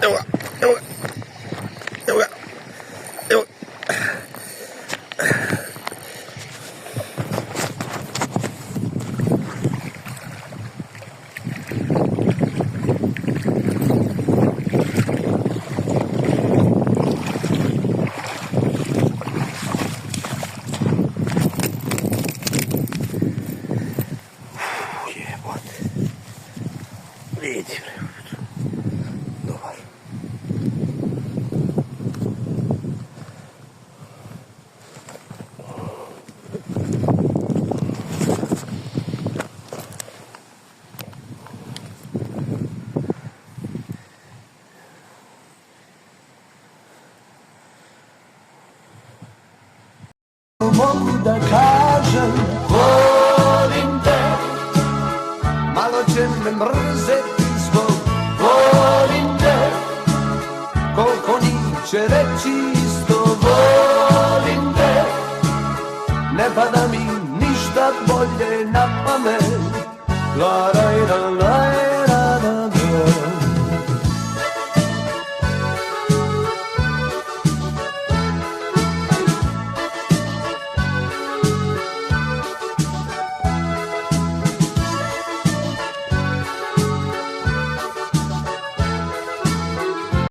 evo ga, evo ga, evo ga, evo ga. Vidi, dobar. Mogu da kažem, volim te, malo će me mrzeti zbog volim te, koliko njih će reći isto volim te, ne pada mi ništa bolje na pamet, la la la la.